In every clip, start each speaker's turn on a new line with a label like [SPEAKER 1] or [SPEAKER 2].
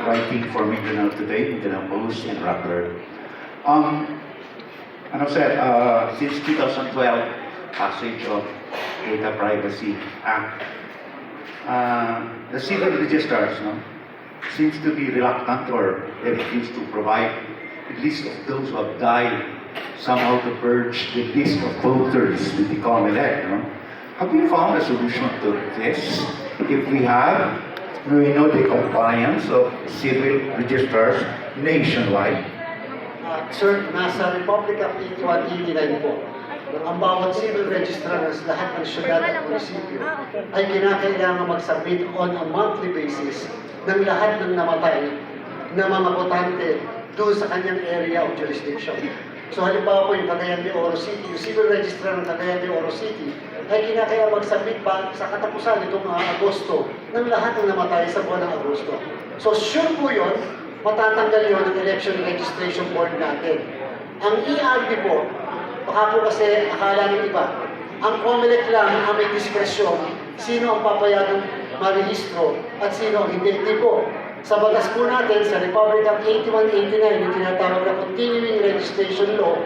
[SPEAKER 1] writing for Mindanao Today, Mindanao Post, and Rappler. Ano sir, since 2012, passage of Data Privacy Act, the civil registrars seems to be reluctant or they refuse to provide a list of those who have died, somehow to purge the list of voters with the COMELEC. Have we found a solution to this? If we have, we know the compliance of civil registrars nationwide.
[SPEAKER 2] Sir, nasa Republic Act 8189 po, ang bawat civil registrars, lahat ng syudad at munisipyo ay kinakailangan mag-submit on a monthly basis ng lahat ng namatay na mga botante doon sa kanyang area of jurisdiction. So halimbawa po yung Cagayan de Oro City, yung civil registrar ng Cagayan de Oro City ay kinakailangan mag-submit pa sa katapusan itong Agosto ng lahat ng namatay sa buwan ng Agosto. So sure po yun, matatanggal yun ng election registration board natin. Ang ERD po, baka po kasi akala ng iba, ang COMELEC lang ang may diskresyon sino ang papayagang marehistro at sino ang hindi. Hindi po. Sa batas po natin, sa Republic Act 8189, yung tinatawag na Continuing Registration Law,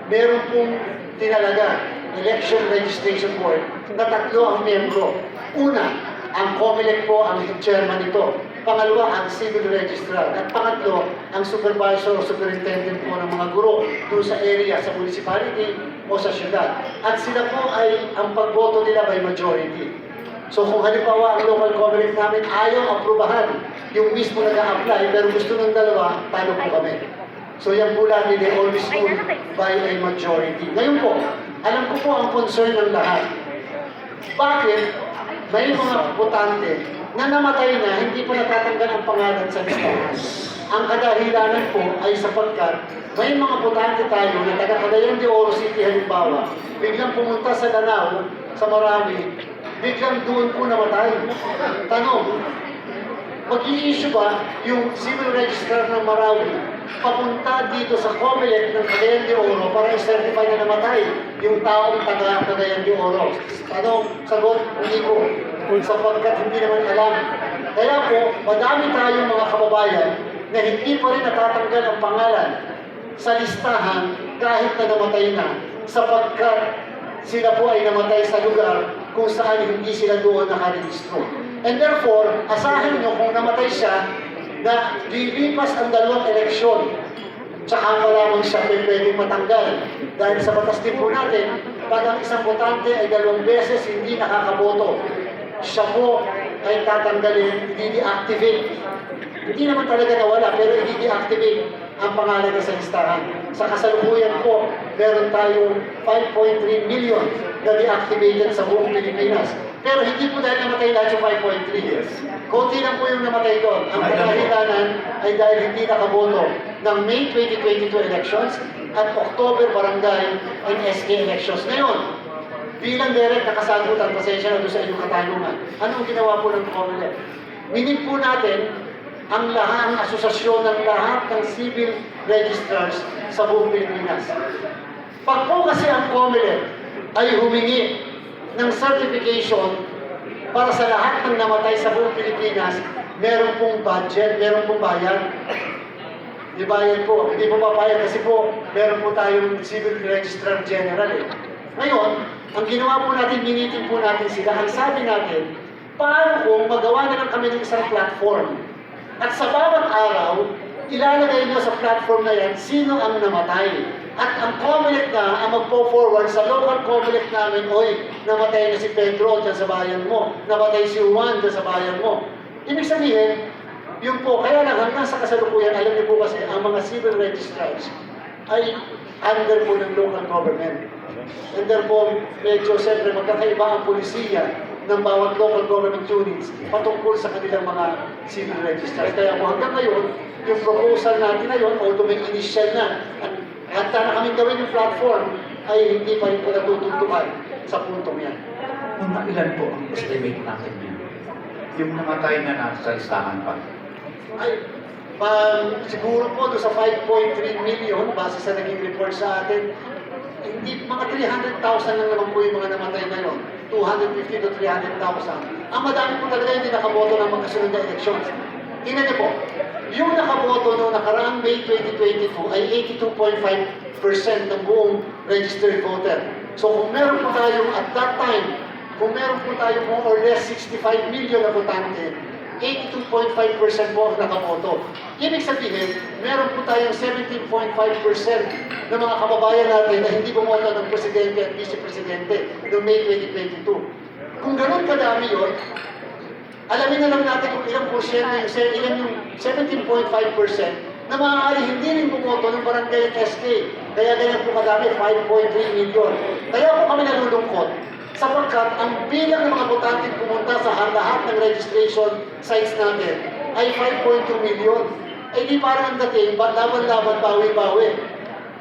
[SPEAKER 2] meron pong tinalaga, Election Registration Board, na tatlo ang miyembro. Una, ang COMELEC po ang chairman nito. Pangalawa, ang civil registrar. At pangatlo, ang supervisor o superintendent po ng mga guro doon sa area, sa municipality o sa syudad. At sila po ay, ang pagboto nila by majority. So kung halimbawa ang local COMELEC namin ayaw aprubahan yung mismo nag-a-apply, pero gusto ng dalawa, talo po kami. So yan po lagi, they always rule by a majority. Ngayon po, alam ko po ang concern ng lahat. Bakit may mga botante na namatay na, hindi po natatanggal ang pangalan sa listahan? Ang kadahilanan po ay sapagkat may mga botante tayo na taga Cagayan de Oro City halimbawa, biglang pumunta sa Lanao, sa Marami, biglang doon po namatay. Tanong, mag-i-issue ba yung civil registrar ng Marawi papunta dito sa COMELEC ng Cagayan de Oro para i-certify na namatay yung taong taga Cagayan de Oro? Tanong, sagot, hindi po. Sapagkat hindi naman alam. Kaya po, madami tayong mga kababayan na hindi pa rin natatanggal ang pangalan sa listahan kahit na namatay na, sapagkat sila po ay namatay sa lugar kung saan hindi sila doon nakarehistro. And therefore, asahan nyo kung namatay siya na lilipas ang dalawang eleksyon, tsaka pa lamang siya pwedeng matanggal. Dahil sa batas din po natin, pag ang isang botante ay 2 beses hindi nakakaboto, siya po ay tatanggalin, i-deactivate. Hindi naman talaga nawala, pero i-deactivate ang pangalan na sa listahan. Sa kasalukuyan po, meron tayong 5.3 million na deactivated sa buong Pilipinas. Pero hindi po dahil namatay lahat yung 5.3. Yes. Kunti lang po yung namatay doon. Ang kadahilanan ay dahil hindi nakaboto ng May 2022 elections at October barangay and SK elections. Ngayon, bilang direct nakasagutan, pasensya na doon sa inyong katanungan, anong ginawa po ng COMELEC? Minit po natin ang lahat, ang asosasyon ng lahat ng civil registrars sa buong Pilipinas. Pag po kasi ang COMELEC ay humingi ng certification para sa lahat ng namatay sa buong Pilipinas, meron pong budget, meron pong bayad. Di bayad po, hindi po papayag kasi po meron po tayong civil registrar general eh. Ngayon, ang ginawa po natin, minitin po natin sila. Ang sabi natin, paano kung magawa na lang kami ng isang platform? At sa bawat araw, ilalagay nyo sa platform na yan, sino ang namatay. At ang COMELEC na ang magpo-forward sa local COMELEC namin, oy, namatay na si Pedro dyan sa bayan mo, namatay si Juan dyan sa bayan mo. Ibig sabihin, yun po, kaya lang hanggang sa kasalukuyan, alam niyo po kasi, ang mga civil registrars ay under po ng local government. And therefore, medyo siyempre magkakaiba ang polisiya ng bawat local government units patungkol sa kanilang mga civil registrars. Kaya po hanggang ngayon, yung proposal natin ngayon, although may initial na, at handa na kaming gawin yung platform, ay hindi pa rin po natutuntukan sa puntong yan.
[SPEAKER 1] Mga ilan po ang estimate natin yun? Yung namatay na nasa listahan pa?
[SPEAKER 2] Ay, siguro po doon sa 5.3 million, base sa naging report sa atin, hindi, mga 300,000 lang naman po yung mga namatay ngayon. 250 to 300,000. Ang madami po talaga hindi nakaboto ng magkasunod na elections. Tingnan niyo po, yung nakaboto noong nakaraang May 2022 ay 82.5% ng buong registered voter. So kung meron po tayong at that time, kung meron po tayong more or less 65 million na botante, 82.5% po ang nakaboto. Ibig sabihin, meron po tayong 17.5% ng mga kababayan natin na hindi bumoto ng presidente at vice-presidente noong May 2022. Kung ganun kadami yun, alamin na lang natin kung ilang porsyento, ilan yung 17.5% na maaari hindi rin bumoto ng barangay at SK. Kaya ganyan po kadami, 5.3 million. Kaya po kami nalulungkot sapagkat ang bilang ng mga botante pumunta sa lahat ng registration sites natin ay 5.2 million. Ay di parang ang dating, laban-laban, bawi-bawi.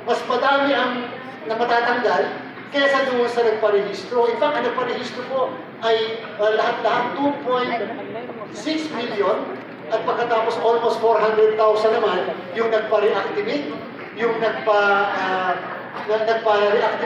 [SPEAKER 2] Mas madami ang na matatanggal kaysa doon sa nagparehistro. In fact, ang nagparehistro po ay lahat-lahat 2.6 million at pagkatapos almost 400,000 naman yung nagpa-reactivate, yung nagpa-reactivate